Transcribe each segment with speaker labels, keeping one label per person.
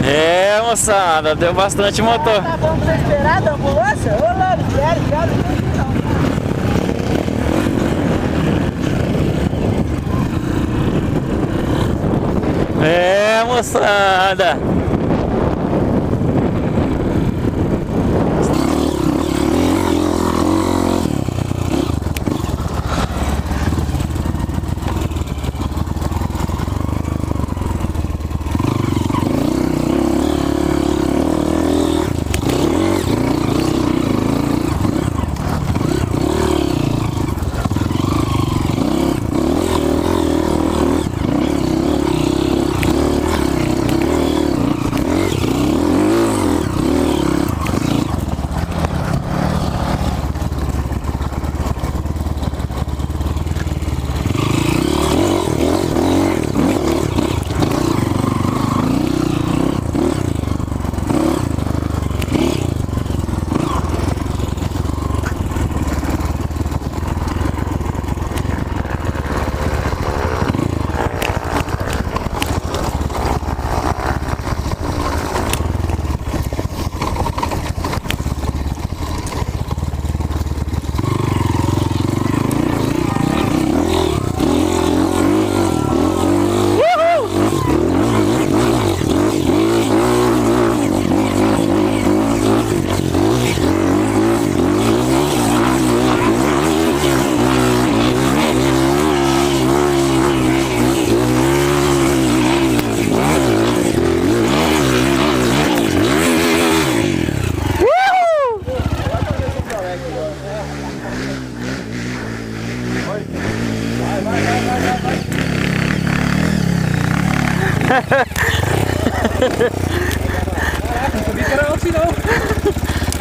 Speaker 1: É, moçada, deu bastante motor.
Speaker 2: Tá bom pra esperar da ambulância? Ô, Lano, cara, não.
Speaker 1: É, moçada.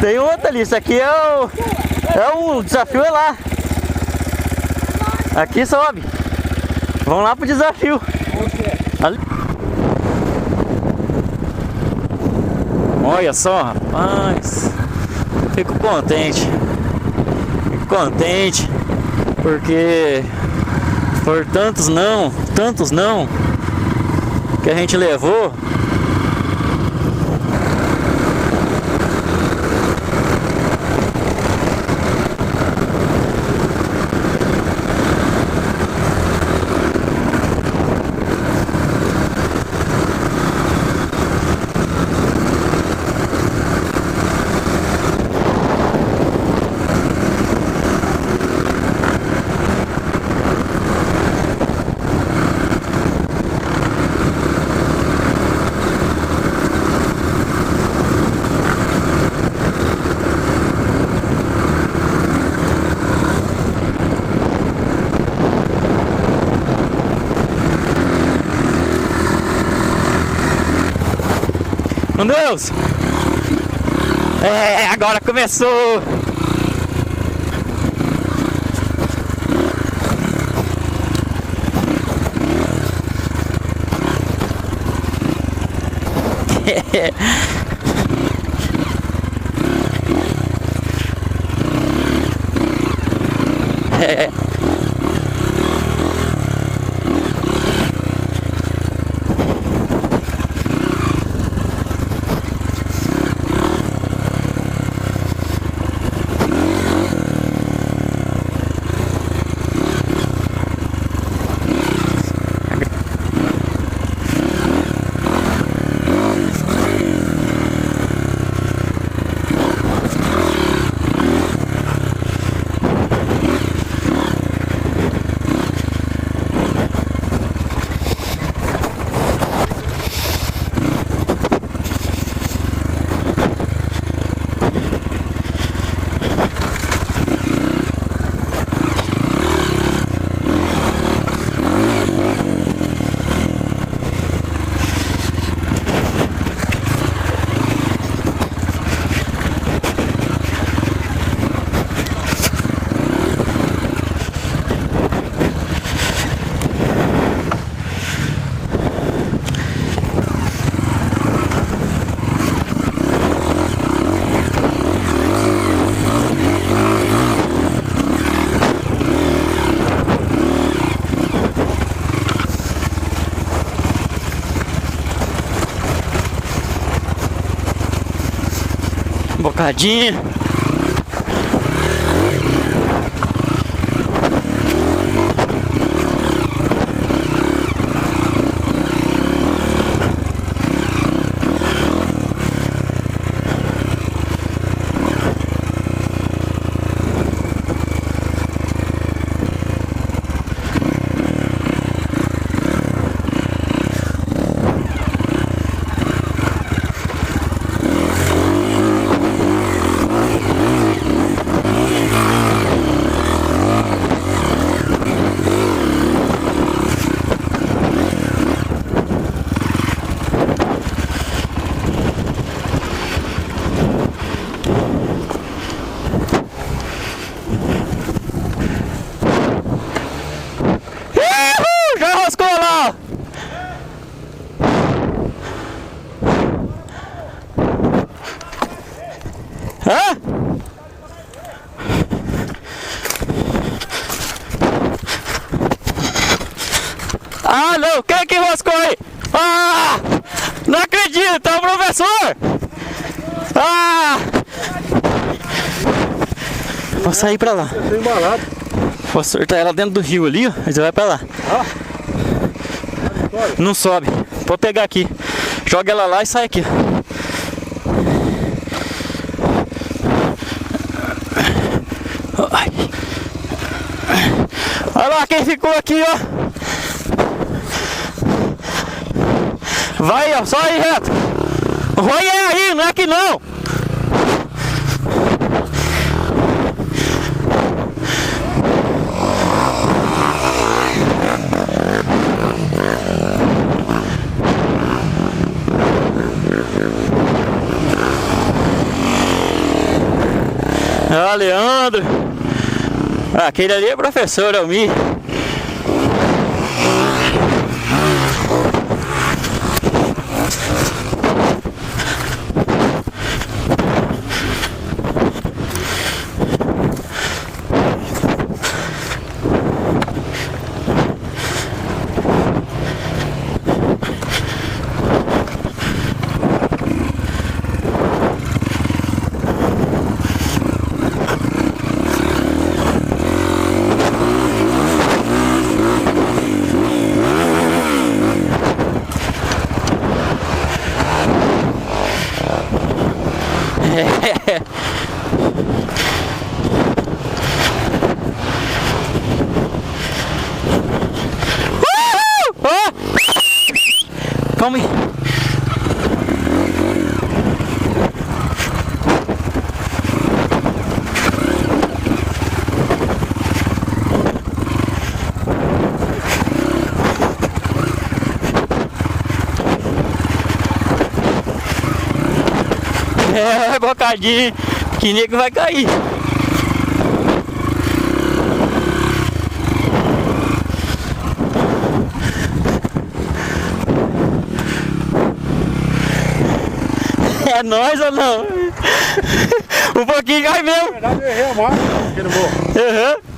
Speaker 1: Tem outra ali, isso aqui é o desafio é lá. Aqui sobe. Vamos lá pro desafio. Ali. Olha só, rapaz. Fico contente. Porque por tantos não que a gente levou. Com Deus! É, agora começou! É. Bocadinha. Hã? Ah, não! Quem é que roscou aí? Ah! Não acredito! É o professor! Ah! Vou sair pra lá.
Speaker 3: Eu tô embalado.
Speaker 1: Vou soltar ela dentro do rio ali, ó. Aí você vai pra lá.
Speaker 3: Ah.
Speaker 1: Não sobe. Pode pegar aqui. Joga ela lá e sai aqui. Olha lá quem ficou aqui, ó. Vai, ó, só aí reto. Vai aí, não é aqui não. Ah, Leandro. Ah, aquele ali é professor, é o Mi. Calma aí. É, bocadinho, que nego vai cair. É nóis ou não? Um pouquinho cai mesmo.
Speaker 3: Na verdade eu errei a marca aqui no morro.
Speaker 1: Uhum.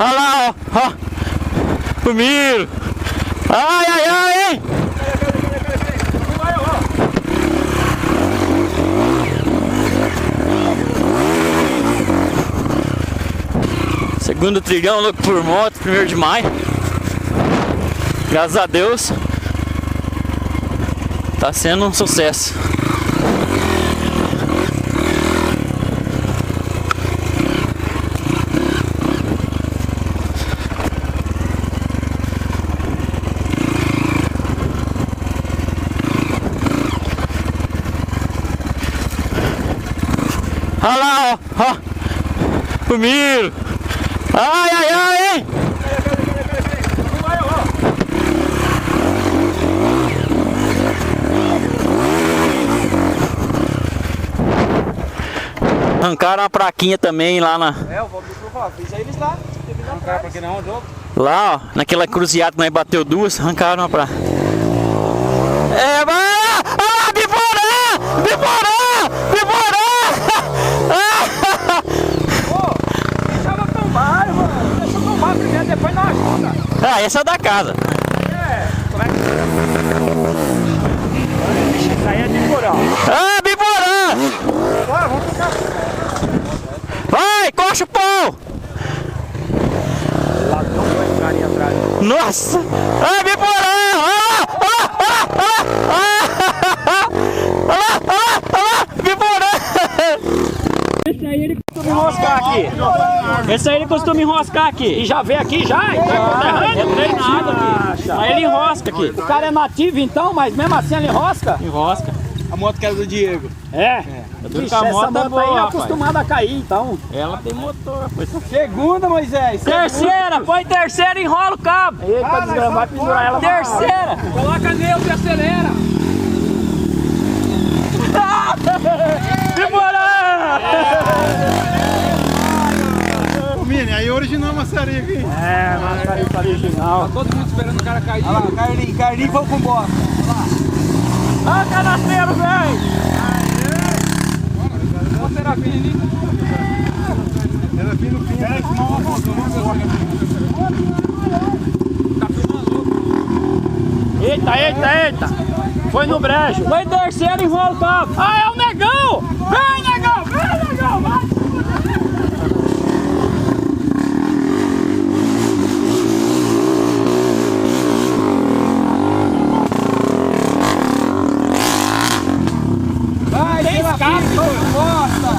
Speaker 1: Olha lá, ó, ó. Primeiro. Ai, ai, ai, hein? Segundo trilhão, louco por moto, 1º de maio. Graças a Deus. Tá sendo um sucesso. Olha lá, ó, ó. Primeiro. Ai, ai, ai, hein? Arrancaram uma plaquinha também lá na...
Speaker 2: É, o Valdir falou, fiz eles lá. Arrancaram pra que não, o jogo?
Speaker 1: Lá, ó, naquela cruzeada que nós bateu duas, arrancaram uma placa. É, vai! Ah, Biporã! Biporã! Biporã!
Speaker 2: Ô, deixava tombar, mano. Deixa eu tombar primeiro, depois nós ajuda.
Speaker 1: Ah, essa é da casa.
Speaker 2: É, como é que... Isso aí é de coral.
Speaker 1: Ah, Biporã!
Speaker 2: Bora, vamos ficar.
Speaker 1: Vai, coxa o pão!
Speaker 2: Lá não vai ficar ali atrás.
Speaker 1: Nossa! Ah, Biporã!
Speaker 2: Esse aí ele costuma enroscar aqui. Esse aí ele costuma enroscar aqui. E já veio aqui já? É treinado aqui. Aí ele enrosca aqui. O cara é nativo então, mas mesmo assim ele enrosca? Enrosca.
Speaker 3: A moto que era do Diego.
Speaker 2: É. Vixe, essa moto é boa, aí é acostumada a cair então.
Speaker 1: Ela tem motor, foi.
Speaker 2: Segunda, Moisés. Terceira, põe terceira e enrola o cabo. Eita, desgrama, vai pendurar ela. Terceira. Coloca neutro e acelera.
Speaker 3: Ô Mini, aí original maçarica, hein?
Speaker 2: É, maçarica original.
Speaker 3: Tá todo mundo esperando o cara cair.
Speaker 2: Olha lá, Carlinhos, vamos com bosta. Olha o canasteiro, velho. Olha o Serafim ali.
Speaker 3: Serafim no fim. Peraí, senão uma moto. Tá filmando.
Speaker 2: Eita. Foi no brejo. Foi terceiro e enrola o cabo. Ah, é o negão. Vem, negão. Vai. Vai, tem escape, bosta.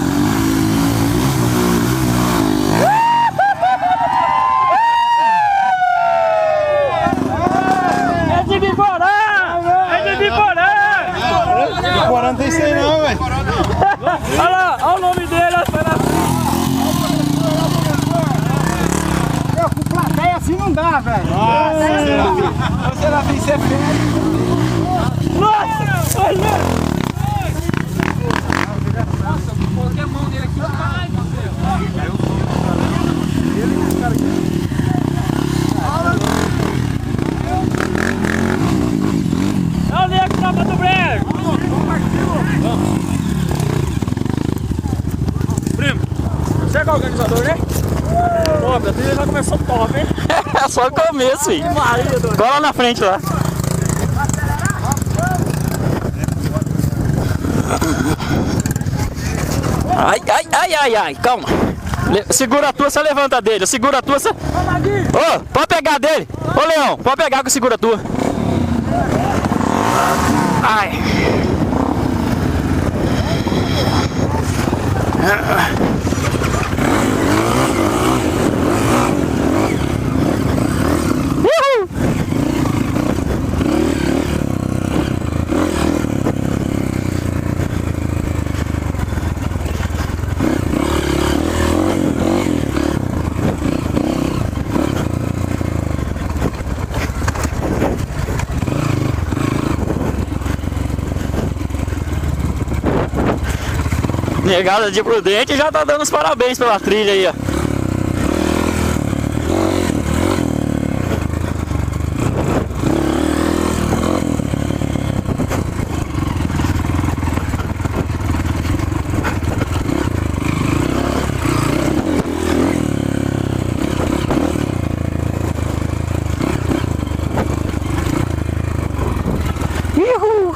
Speaker 2: É de Biporã!
Speaker 3: Agora não tem isso aí não, velho.
Speaker 2: Olha lá, olha o nome dele, olha com plateia assim não dá, velho.
Speaker 3: Nossa,
Speaker 2: Serafim, você é feio. Nossa, olha!
Speaker 3: coloquei a mão dele aqui.
Speaker 2: Olha o nego que tava do brejo.
Speaker 3: Primo,
Speaker 2: Você é o organizador, né? Top, a trilha já começou top, hein?
Speaker 1: É só o começo, filho. Cola na frente lá. Ai, calma. Segura a tua, você levanta dele. Segura a tua, você... Ô, pode pegar dele. Ô, Leão, pode pegar que segura a tua. Ai. Negada de Prudente já tá dando os parabéns pela trilha aí, ó. Uhul.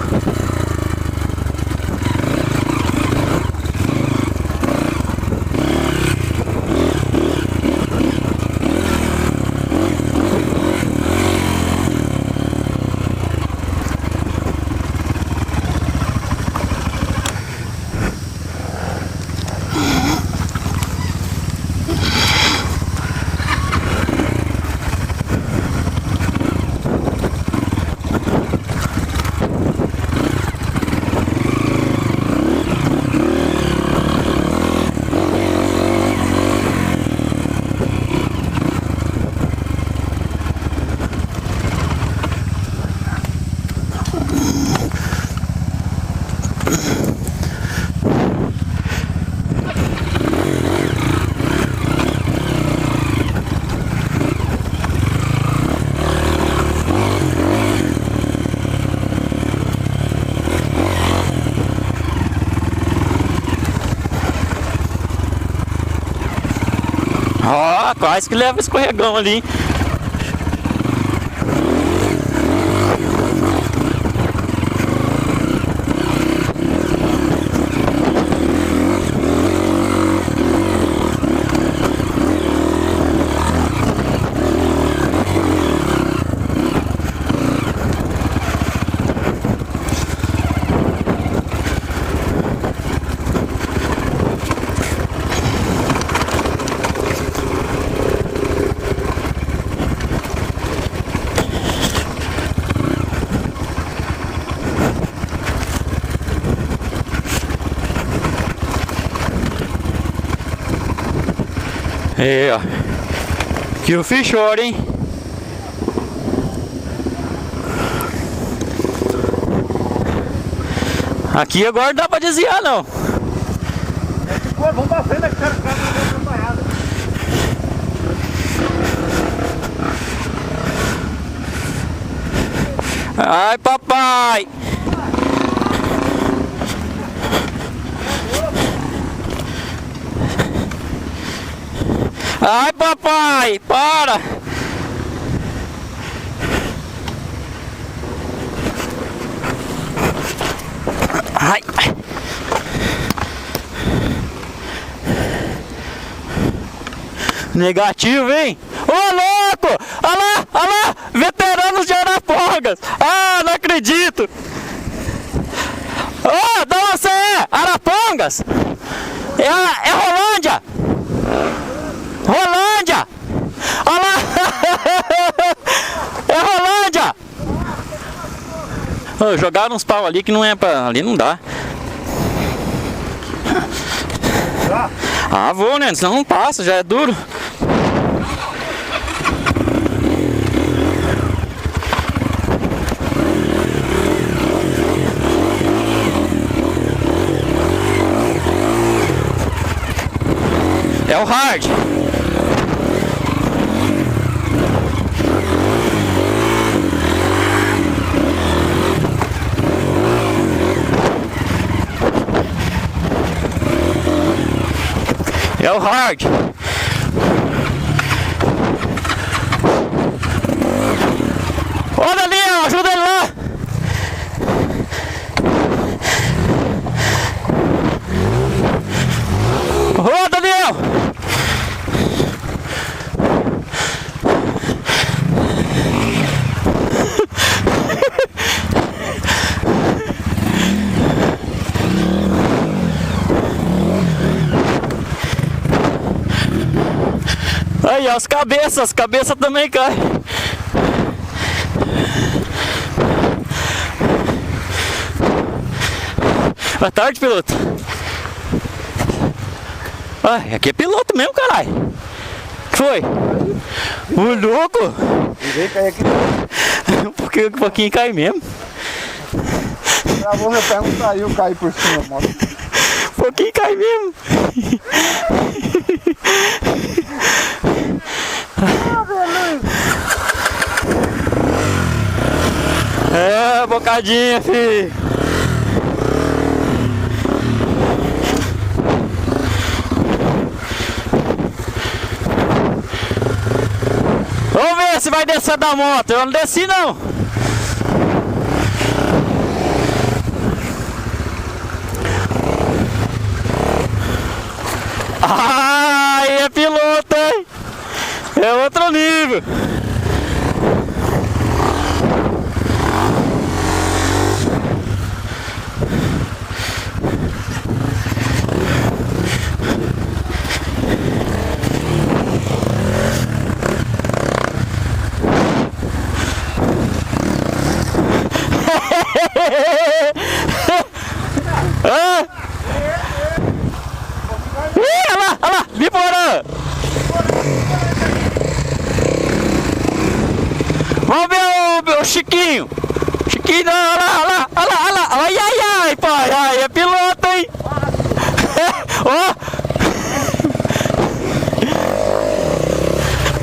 Speaker 1: Ah, quase que leva escorregão ali. É, ó. Que o fechou, hein? Aqui agora não dá pra desviar, não.
Speaker 3: Pô, vamos pra frente, que quero ficar acompanhado.
Speaker 1: Ai, papai! Ai, papai, para! Ai! Negativo, hein? Ô, louco! Olha lá, olha lá! Veteranos de Arapongas! Ah, não acredito! Ô, de onde você é? Arapongas? É Rolândia! Rolândia! Olha lá! É Rolândia! Oh, jogaram uns pau ali que não é pra... ali não dá. Ah, vou, né? Senão não passa, já é duro. É o hard. É o hard. Olha ali, ó, ajuda ele lá. Ô, Daniel. Aí, as cabeças também caem. Boa tarde, piloto. Ah, aqui é piloto mesmo, caralho. Que foi? O louco? Porque um pouquinho cai mesmo.
Speaker 3: Travou meu pé, não saiu, caiu por cima da moto.
Speaker 1: Um pouquinho cai mesmo. É, bocadinha, filho. Vamos ver se vai descer da moto. Eu não desci, não. Ah, é piloto, hein? É outro nível. Ah! Olha lá, Biporã! Vamos ver o Chiquinho! Chiquinho, não, olha lá! Ai, pai! Ai, é piloto, hein? Ó!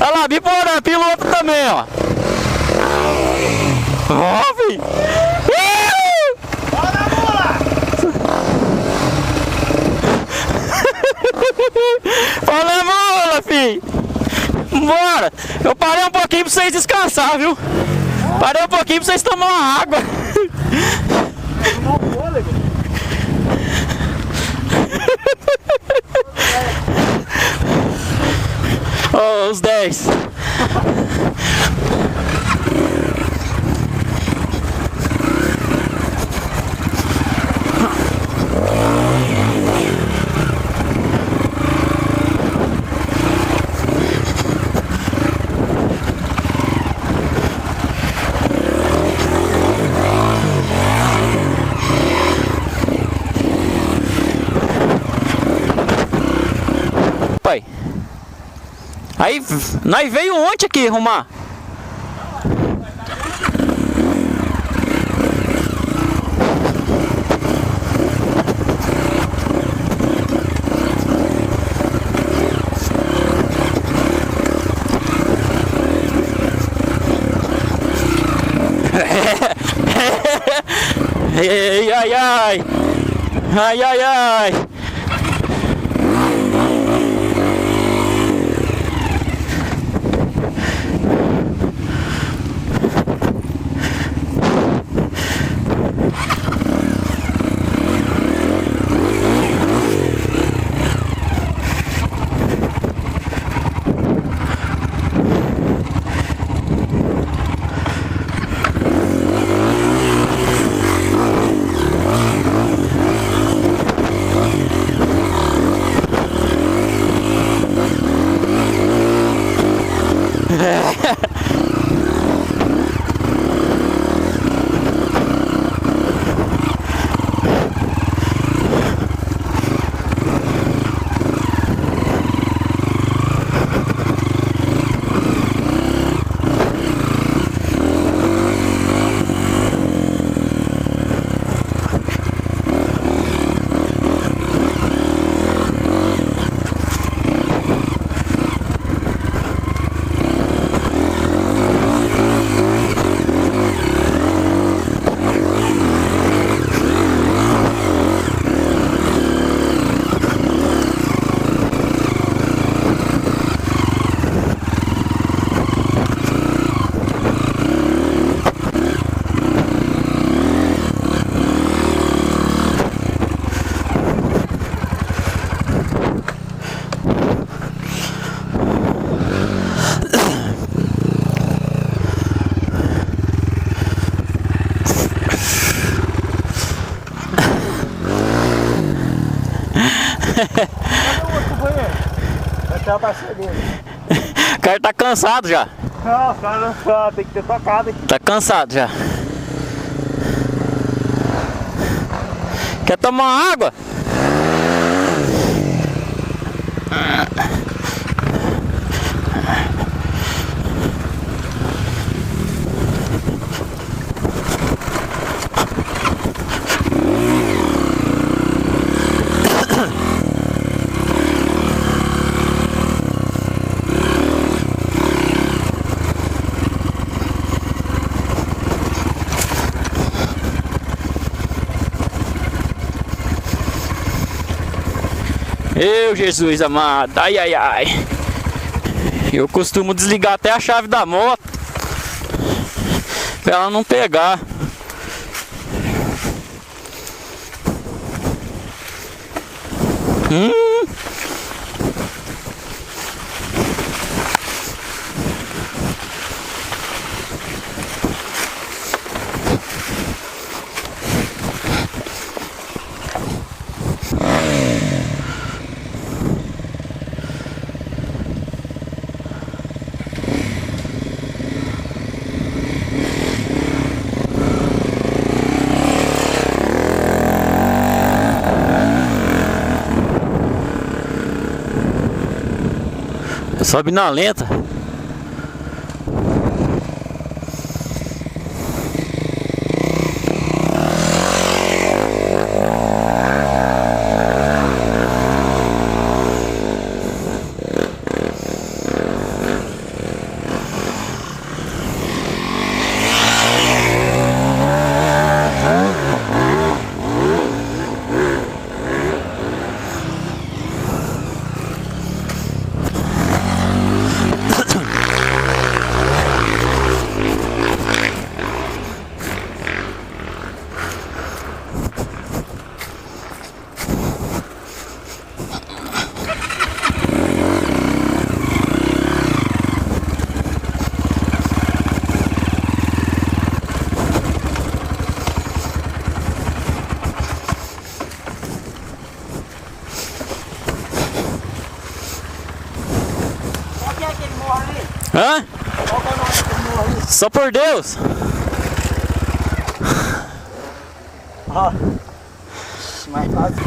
Speaker 1: Olha lá, Biporã, piloto também, ó! Ó, filho! Fala, mula, filho! descansar, viu? Parei um pouquinho pra vocês tomarem uma água. Oh, os 10. Pai, aí nós veio ontem aqui arrumar. Ai, ai, ai. Ai, ai, ai. O cara tá cansado já.
Speaker 3: Não, cara, não, tem que ter tocado aqui.
Speaker 1: Tá cansado já. Quer tomar uma água? Meu Jesus amado, ai ai ai. Eu costumo desligar até a chave da moto pra ela não pegar. Sobe na lenta. Hã? Só por Deus.
Speaker 4: Ó. Mais fácil.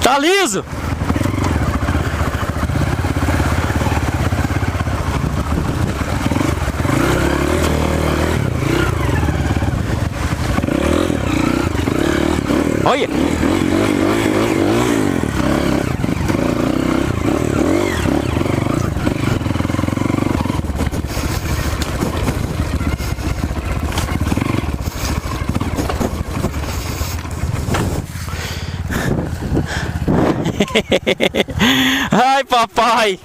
Speaker 1: Tá liso. Olha. Ai, papai.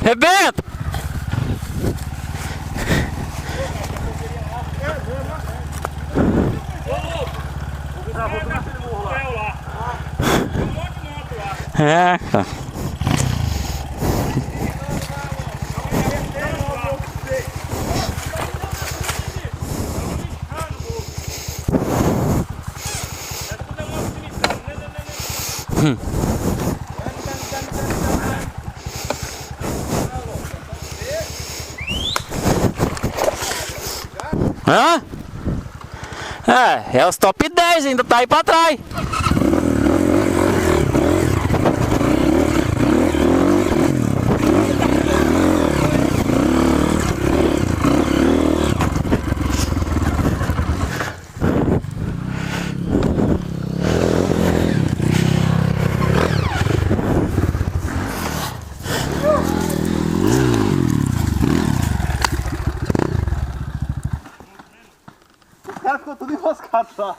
Speaker 1: Rebenta! É, cara. Hã? É os top 10, ainda tá aí pra trás.
Speaker 4: O cara ficou tudo enroscado lá.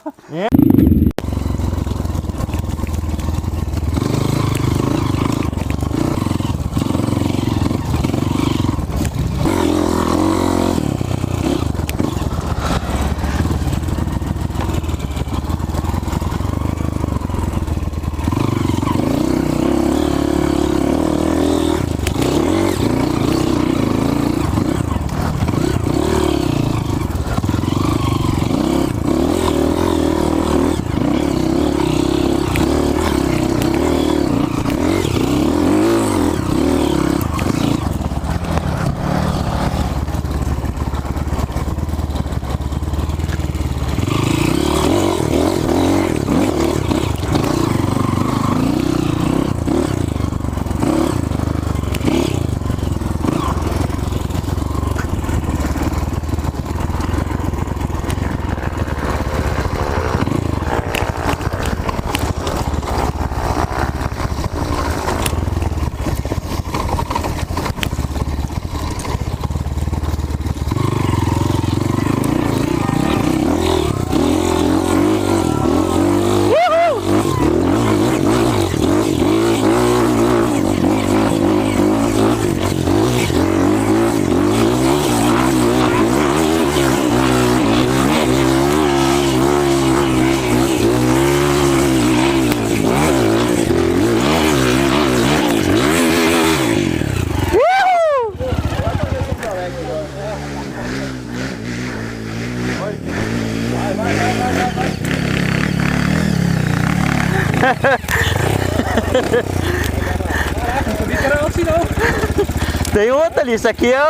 Speaker 2: Não sabia que era assim não.
Speaker 1: Tem outro ali, isso aqui é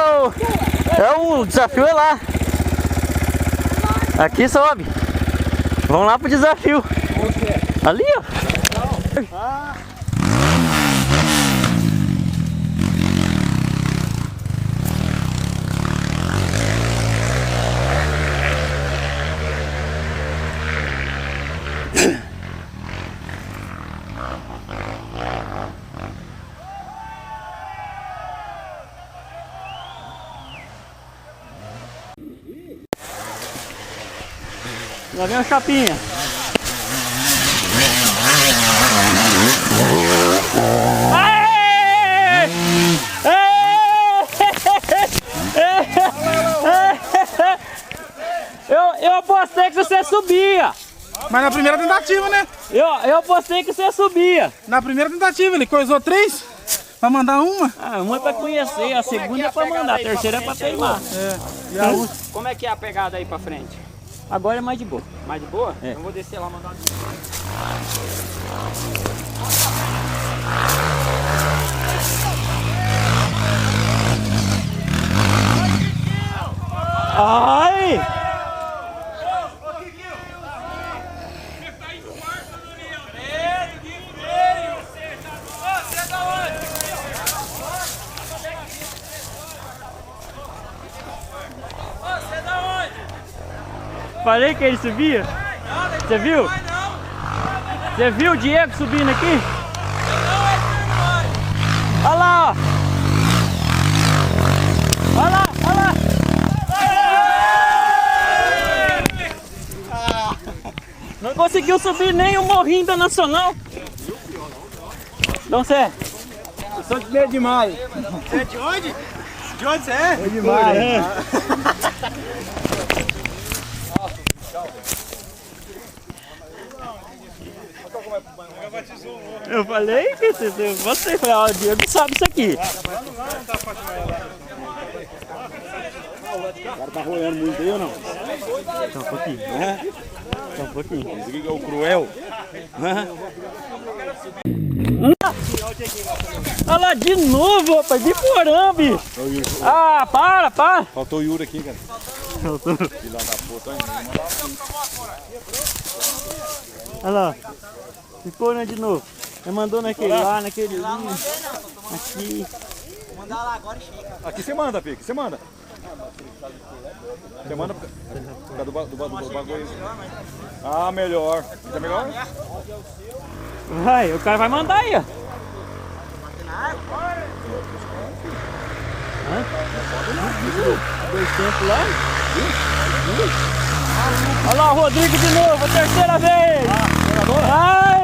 Speaker 1: o desafio é lá. Aqui sobe. Vamos lá pro desafio. Ali, ó.
Speaker 2: Lá vem a chapinha. Eu apostei que você subia.
Speaker 3: Mas na primeira tentativa, né?
Speaker 2: Eu apostei que você subia.
Speaker 3: Na primeira tentativa, ele coisou 3 pra mandar uma.
Speaker 2: Ah, uma é pra conhecer, a segunda é pra mandar, a terceira é pra teimar.
Speaker 3: E a última.
Speaker 2: Como é que é a pegada aí pra frente? Agora é mais de boa. Mais de boa?
Speaker 1: É.
Speaker 2: Eu vou descer lá e mandar. Ai! Falei que ele subia? Você viu? Você viu o Diego subindo aqui? Olha lá, ó! Olha lá, olha lá! Não conseguiu subir nem o morrinho da Nacional. Não sei.
Speaker 4: Eu sou de Primeiro de Maio.
Speaker 3: Você é de onde? De onde você é?
Speaker 4: De Maio.
Speaker 2: Eu falei que você foi, ó, o Diego sabe isso aqui.
Speaker 4: O cara tá roendo muito aí ou não?
Speaker 2: Só um pouquinho. Só um pouquinho.
Speaker 4: Esse aqui é o cruel.
Speaker 2: Olha lá, de novo, rapaz, de porã, bicho. Ah, para.
Speaker 4: Faltou o Yuri aqui, cara.
Speaker 2: Olha lá, de porã de novo. Ele mandou naquele lá, naquele ali. Aqui.
Speaker 4: Aqui você manda, Pique, você manda. Você manda por causa do bagulho. Ah, melhor. Tá melhor?
Speaker 2: Vai, o cara vai mandar aí, ó. Dois tempos lá. Olha lá o Rodrigo de novo, a terceira vez. Ai.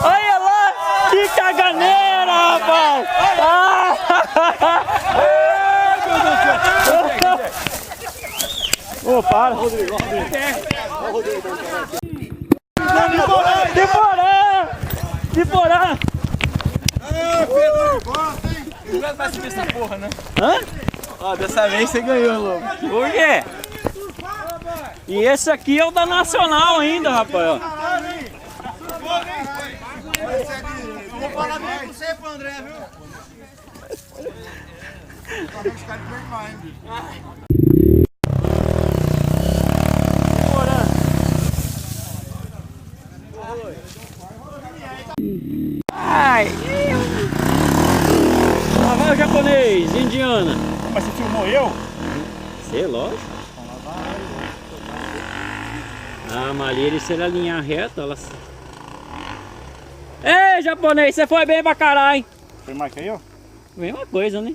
Speaker 2: Olha lá, que caganeira, rapaz. Ô, para. De porã.
Speaker 3: Pedro, vai subir essa porra, né?
Speaker 2: Hã?
Speaker 4: Ó, dessa vez você ganhou, louco.
Speaker 2: Por quê? E esse aqui é o da Nacional ainda, rapaz. Ó.
Speaker 3: Eu vou falar bem com você, pro André, viu? Os caras de vergonha, bicho.
Speaker 2: Ai! Lá vai o japonês, indiana.
Speaker 3: Mas você filmou eu?
Speaker 2: Sei, lógico. Ah, mas ali se ele alinhar reto, ela... Ei, japonês, você foi bem pra caralho, hein?
Speaker 3: Foi mais que eu?
Speaker 2: Mesma coisa, né?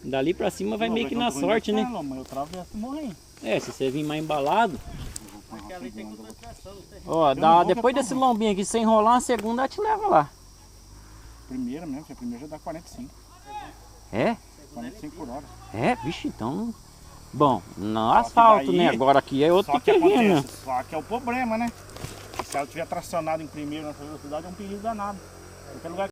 Speaker 2: Dali pra cima vai meio que na sorte, né?
Speaker 3: Mas eu travesso morrendo.
Speaker 2: É, se você vir mais embalado... Ó, depois desse lombinho aqui, se você enrolar uma segunda, ela te leva lá.
Speaker 3: Primeira mesmo, porque a primeira já dá 45.
Speaker 2: É?
Speaker 3: 45 por hora.
Speaker 2: É, vixe, então... Bom, no asfalto,
Speaker 3: daí,
Speaker 2: né? Agora aqui é outro
Speaker 3: Só que
Speaker 2: terreno, né?
Speaker 3: acontece, só que é o problema, né? Se ela tiver tracionado em primeiro nessa velocidade, é um perigo danado. Qualquer lugar